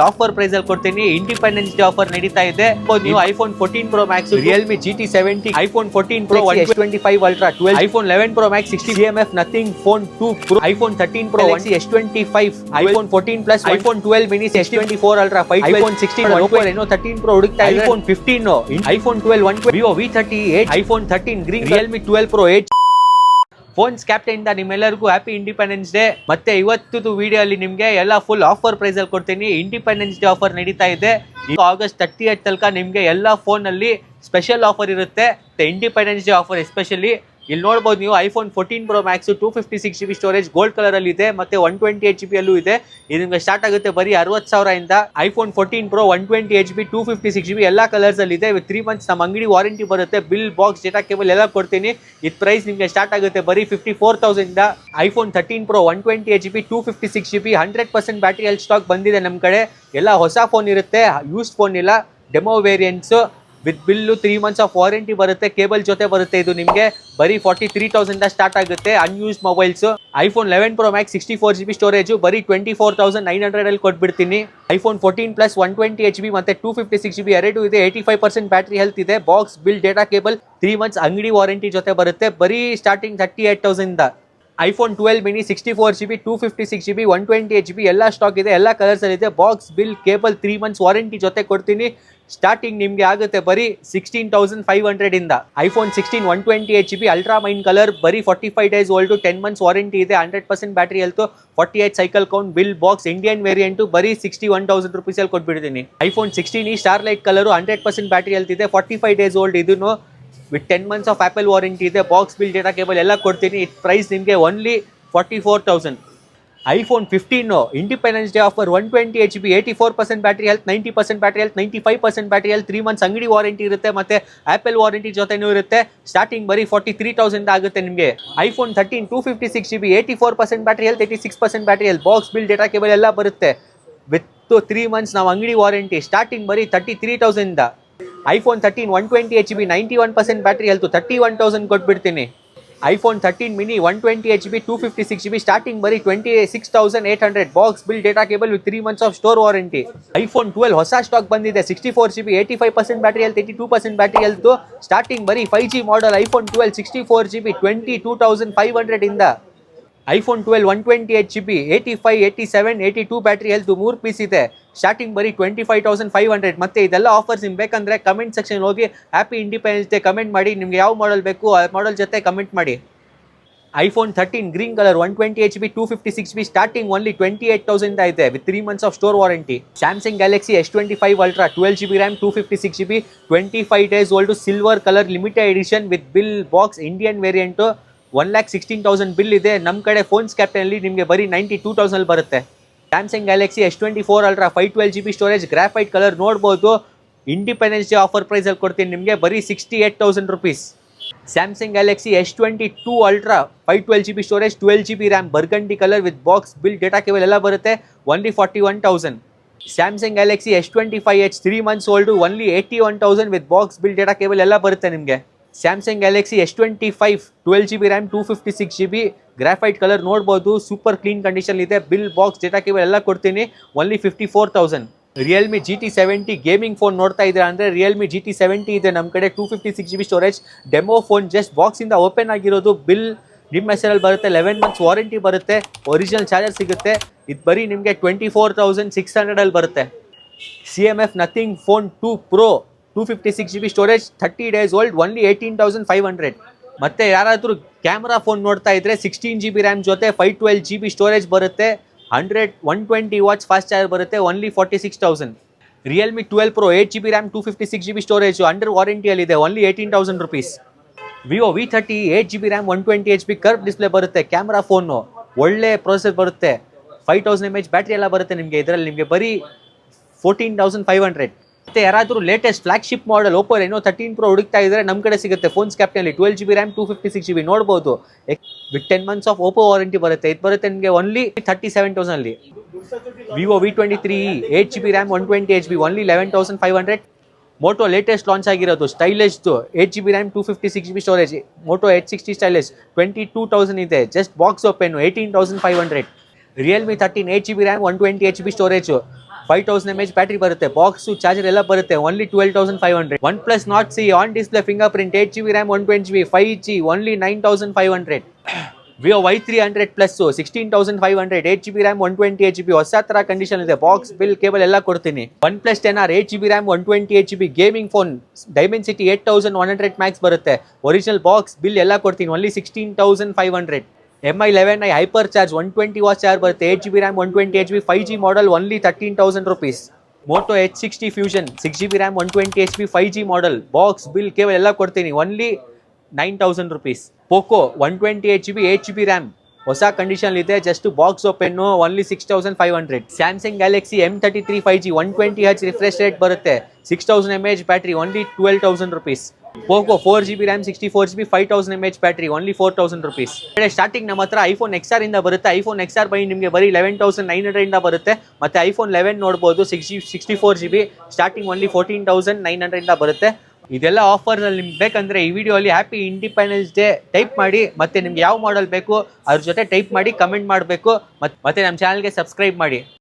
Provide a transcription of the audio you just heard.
Offer price ಅಲ್ಲಿ ಕೊಡ್ತೀನಿ. Independence day offer ನಡೀತಾ ಇದೆ. ನೀವು iPhone 14 Pro Max, Realme GT70, iPhone 14 Pro, S25 Ultra, 12, iPhone 11 Pro Max, 60 CMF Nothing Phone 2 Pro, iPhone 13 Pro, S25, iPhone 14 Plus, iPhone 12 mini, S24 Ultra, iPhone 16, Oppo Reno 13 Pro ಹುಡುಕ್ತಾ ಇದೆ. IPhone 15, iPhone 12, 120, Vivo V30, iPhone 13 Green, Realme 12 Pro, phones captain ಇಂದ ನಿಮ್ಮೆಲ್ಲರಿಗೂ happy independence day. ಮತ್ತೆ ಇವತ್ತು video ಅಲ್ಲಿ ನಿಮ್ಗೆ ಎಲ್ಲ full offer price ಅಲ್ಲಿ ಕೊಡ್ತೀನಿ. ಇಂಡಿಪೆಂಡೆನ್ಸ್ ಡೇ ಆಫರ್ ನಡೀತಾ ಇದೆ. ಆಗಸ್ಟ್ 30 ತನಕ ನಿಮ್ಗೆ ಎಲ್ಲ ಫೋನ್ ಅಲ್ಲಿ ಸ್ಪೆಷಲ್ ಆಫರ್ ಇರುತ್ತೆ. ಇಂಡಿಪೆಂಡೆನ್ಸ್ ಡೇ ಆಫರ್ ಎಸ್ಪೆಷಲಿ ಇಲ್ಲಿ ನೋಡಬಹುದು ನೀವು. IPhone 14 Pro Max 256 GB storage gold colour ಅಲ್ಲಿ ಇದೆ. ಮತ್ತೆ 128 GB ಅಲ್ಲೂ ಇದೆ. ಇದು ನಿಮ್ಗೆ ಸ್ಟಾರ್ಟ್ ಆಗುತ್ತೆ ಬರೀ 60,000 ಇಂದ. ಐಫೋನ್ 14 Pro 128 GB 256 GB ಎಲ್ಲ ಕಲರ್ಸ್ ಅಲ್ಲಿ ಇದೆ. ವಿತ್ 3 months ನಮ್ಮ ಅಂಗಡಿ ವಾರಂಟಿ ಬರುತ್ತೆ. ಬಿಲ್, ಬಾಕ್ಸ್, ಡೇಟಾ ಕೇಬಲ್ ಎಲ್ಲ ಕೊಡ್ತೀನಿ. ಇದು ಪ್ರೈಸ್ ನಿಮ್ಗೆ ಸ್ಟಾರ್ಟ್ ಆಗುತ್ತೆ ಬರೀ 54,000 ಇಂದ. IPhone 13 Pro 128 GB 256 GB 100% battery health stock ಬಂದಿದೆ ನಮ್ಮ ಕಡೆ. ಎಲ್ಲ ಹೊಸ ಫೋನ್ ಇರುತ್ತೆ, ಯೂಸ್ಡ್ ಫೋನ್ ಇಲ್ಲ, demo variants with bill 3 months of warranty ಬರುತ್ತೆ. ಕೇಬಲ್ ಜೊತೆ ಬರುತ್ತೆ. ಇದು ನಿಮಗೆ ಬರೀ 43,000 ಸ್ಟಾರ್ಟ್ ಆಗುತ್ತೆ. Unused mobiles. IPhone 11 Pro Max 64 GB storage ಬರೀ 24,900 ಅಲ್ಲಿ ಕೊಟ್ಬಿಡ್ತೀನಿ. ಐಫೋನ್ 14 Plus 128 GB ಮತ್ತೆ 256 GB ಎರಡು ಇದೆ. 85% ಬ್ಯಾಟರಿ ಹೆಲ್ತ್ ಇದೆ. Box, bill, data cable 3 months ಅಂಗಡಿ ವಾರಂಟಿ ಜೊತೆ ಬರುತ್ತೆ. ಬರೀ ಸ್ಟಾರ್ಟಿಂಗ್ 38,000 ಇಂದ. IPhone 12 mini 64 GB 256 GB 128 GB ಎಲ್ಲ ಸ್ಟಾಕ್ ಇದೆ. ಎಲ್ಲ ಕಲರ್ಸ್ ಅಲ್ಲಿ ಇದೆ. Box, bill, cable 3 months warranty ಜೊತೆ ಕೊಡ್ತೀನಿ. ಸ್ಟಾರ್ಟಿಂಗ್ ನಿಮ್ಗೆ ಆಗುತ್ತೆ ಬರೀ 16,500 ಇಂದ. IPhone 16 128 GB ultra main colour ಬರೀ 45 days ಓಲ್ಡ್, 10 months ವಾರಂಟಿ ಇದೆ. 100% battery health, 48 cycle count, bill, box, Indian variant ಬರೀ 61,000 rupees ಅಲ್ಲಿ ಕೊಟ್ಬಿಡ್ತೀನಿ. IPhone 16 star light colour 100% battery health ಇದೆ. 45 days ಓಲ್ಡ್. ಇದನ್ನು with 10 months of Apple warranty ಇದೆ. Box, bill, data cable ಎಲ್ಲ ಕೊಡ್ತೀನಿ. ಇದು ಪ್ರೈಸ್ ನಿಮಗೆ only 44,000. IPhone 15 independence day offer 128 GB 84% battery health, 90% battery health, 95% battery health, 3 months ಅಂಗಡಿ warranty ಇರುತ್ತೆ. ಮತ್ತೆ ಆಪಲ್ ವಾರಂಟಿ ಜೊತೆನೂ ಇರುತ್ತೆ. ಸ್ಟಾರ್ಟಿಂಗ್ ಬರೀ 43,000 ಆಗುತ್ತೆ ನಿಮಗೆ. IPhone 13 256 GB 84% battery health, 86% battery health, box, bill, data cable ಎಲ್ಲ ಬರುತ್ತೆ. ವಿತ್ 3 months ನಾವು ಅಂಗಡಿ ವಾರಂಟಿ. ಸ್ಟಾರ್ಟಿಂಗ್ ಬರೀ 33,000 ಇಂದ. ಐಫೋನ್ 13 128 GB 91% ಬ್ಯಾಟರಿ ಹೆಲ್ತ್, 31,000 ಕೊಟ್ಬಿಡ್ತೀನಿ. IPhone 13 mini 128 GB 256 GB starting ಬರೀ 26,800. Box, bill, data cable with 3 months of store warranty. IPhone 12 ಹೊಸ stock ಬಂದಿದೆ. 64 GB 85% battery health, 82% battery health. Starting ಬರೀ 5G ಮಾಡೆಲ್ ಐಫೋನ್ 12 64 GB 22,500 ಇಂದ. IPhone 12 128 GB 85, 87, 82 battery health 3 piece ಇದೆ. Starting ಬರೀ 25,500. ಮತ್ತೆ ಇದೆಲ್ಲ offers ನಿಮ್ಗೆ ಬೇಕಂದ್ರೆ ಕಮೆಂಟ್ ಸೆಕ್ಷನ್ ಹೋಗಿ ಹ್ಯಾಪಿ ಇಂಡಿಪೆಂಡೆನ್ಸ್ ಡೇ ಕಮೆಂಟ್ ಮಾಡಿ. ನಿಮ್ಗೆ ಯಾವ ಮಾಡೆಲ್ ಬೇಕು ಆ ಮಾಡೆಲ್ ಜೊತೆ ಕಮೆಂಟ್ ಮಾಡಿ. IPhone 13 green colour 128 GB 256 GB starting only 28,000 ಇದೆ with 3 months of store warranty. Samsung Galaxy S25 Ultra 12 GB RAM 256 GB 25 days old silver colour limited edition with bill, box, Indian variant 1,16,000 bill ಇದೆ. ನಮ್ಮ ಕಡೆ phones captain ಅಲ್ಲಿ ನಿಮಗೆ ಬರೀ 92,000 ಬರುತ್ತೆ. Samsung Galaxy S24 Ultra 512 GB storage graphite colour ನೋಡ್ಬೋದು. Independence day offer price ಅಲ್ಲಿ ಕೊಡ್ತೀನಿ ನಿಮಗೆ ಬರೀ 68,000 rupees. Samsung Galaxy S22 Ultra 512 GB storage 12 GB RAM ಬರ್ಗಂಡಿ colour with box, bill, data cable ಎಲ್ಲ ಬರುತ್ತೆ. Only 41,000. Samsung Galaxy S25H 3 months old only 81,000 with box, bill, data cable ಎಲ್ಲ ಬರುತ್ತೆ ನಿಮಗೆ. Samsung Galaxy S25 12 GB RAM 256 GB graphite colour ನೋಡ್ಬೋದು. Super clean condition ಇದೆ. Bill, box, data cable ಎಲ್ಲ ಕೊಡ್ತೀನಿ. Only 54,000. Realme GT70 gaming phone ನೋಡ್ತಾ ಇದ್ದೀರಾ ಅಂದರೆ ರಿಯಲ್ಮಿ GT70 ಇದೆ ನಮ್ಮ ಕಡೆ. 256 GB storage demo phone. Just ಬಾಕ್ಸಿಂದ ಓಪನ್ ಆಗಿರೋದು. ಬಿಲ್ ನಿಮ್ಮ ಹೆಸರಲ್ಲಿ ಬರುತ್ತೆ. 11 months ವಾರಂಟಿ ಬರುತ್ತೆ. ಒರಿಜಿನಲ್ ಚಾರ್ಜರ್ ಸಿಗುತ್ತೆ. ಇದು ಬರೀ ನಿಮಗೆ 24,600 ಅಲ್ಲಿ ಬರುತ್ತೆ. CMF Nothing Phone 2 Pro 256 GB storage 30 days old only 18,500. ಮತ್ತೆ ಯಾರಾದರೂ ಕ್ಯಾಮ್ರಾ ಫೋನ್ ನೋಡ್ತಾ ಇದ್ರೆ 16 GB ರ್ಯಾಮ್ ಜೊತೆ 512 GB ಸ್ಟೋರೇಜ್ ಬರುತ್ತೆ. 120 watts ಫಾಸ್ಟ್ ಚಾರ್ಜರ್ ಬರುತ್ತೆ. Only 46,000. Realme 12 Pro 8 GB RAM 256 GB storage under ವಾರಂಟಿಯಲ್ಲಿದೆ. Only 18,000 rupees. Vivo V30 8 GB RAM 120 HP curve display ಬರುತ್ತೆ. Camera phone ಒಳ್ಳೆ ಪ್ರೊಸೆಸರ್ ಬರುತ್ತೆ. 5000 mAh ಬ್ಯಾಟ್ರಿ ಎಲ್ಲ ಬರುತ್ತೆ ನಿಮಗೆ. ಇದರಲ್ಲಿ ನಿಮಗೆ ಬರೀ 14,500. ಮತ್ತೆ ಯಾರಾದರೂ latest flagship model Oppo Reno 13 Pro ಹುಡುಕ್ತಾ ಇದ್ರೆ ನಮ್ಮ ಕಡೆ ಸಿಗುತ್ತೆ. Phones captain 12 GB RAM 256 GB ನೋಡ್ಬೋದು. With 10 months of Oppo warranty ಬರುತ್ತೆ. ಇದು ಬರುತ್ತೆ ನಿಮಗೆ ಓನ್ಲಿ 37,000 ಅಲ್ಲಿ. Vivo V23 8 GB RAM 120 HP only 11,500. Moto latest launch ಆಗಿರೋದು ಸ್ಟೈಲಿಶ್ದು 8 GB RAM 256 GB storage Moto H60 stylish 22,000 ಇದೆ. Just box open 18,500. Realme 13 8 GB RAM 120 HP storage 5000 mAh battery ಬರುತ್ತೆ, box charger ಎಲ್ಲ ಬರುತ್ತೆ, only 12,500. OnePlus Nord C on display finger print, 8GB RAM, 120GB, 5G, only 9,500. Vivo Y300 Plus 16,500, 8GB RAM, 128GB, ಹೊಸ ತರ condition ಇದೆ, box bill cable ಎಲ್ಲ ಕೊಡ್ತೀನಿ. OnePlus 10R 8GB RAM, 128GB gaming phone, Dimensity 8100 max ಬರುತ್ತೆ, original box bill ಎಲ್ಲ ಕೊಡ್ತೀನಿ, only 16,500. MI 11i hyper charge 120 watt charge ಬರುತ್ತೆ, 8GB RAM, 128GB, 5G model, only 13,000 rupees. Moto H60 Fusion 6GB RAM, 120HP, 5G model, box bill cable ಎಲ್ಲ ಕೊಡ್ತೀನಿ, only 9,000 rupees. Poco 128GB, 8GB RAM ಹೊಸ condition ಇದೆ, just box open, only 6,500. Samsung Galaxy M33 5G 120Hz refresh rate ಬರುತ್ತೆ, 6000 mAh battery, only 12,000 rupees. Poco 4GB RAM, 64GB, 5000 mAh battery, only 4,000 rupees. Starting ನಮ್ಮ ಹತ್ರ iPhone XR ಇಂದ ಬರುತ್ತೆ, iPhone XR by ನಿಮಗೆ ಬರೀ 11,900 ಇಂದ ಬರುತ್ತೆ. ಮತ್ತೆ iPhone 11 ನೋಡ್ಬೋದು, 64GB ಸ್ಟಾರ್ಟಿಂಗ್ ಓನ್ಲಿ 14,900 ಇಂದ ಬರುತ್ತೆ. ಇದೆಲ್ಲ ಆಫರ್ ಅಲ್ಲಿ ನಿಮ್ಗೆ ಬೇಕಂದ್ರೆ ಈ ವಿಡಿಯೋ ಅಲ್ಲಿ ಹ್ಯಾಪಿ ಇಂಡಿಪೆಂಡೆನ್ಸ್ ಡೇ ಟೈಪ್ ಮಾಡಿ, ಮತ್ತೆ ನಿಮ್ಗೆ ಯಾವ ಮಾಡೆಲ್ ಬೇಕು ಅದ್ರ ಜೊತೆ ಟೈಪ್ ಮಾಡಿ ಕಮೆಂಟ್ ಮಾಡಬೇಕು, ಮತ್ತೆ ನಮ್ಮ ಚಾನಲ್ಗೆ ಸಬ್ಸ್ಕ್ರೈಬ್ ಮಾಡಿ.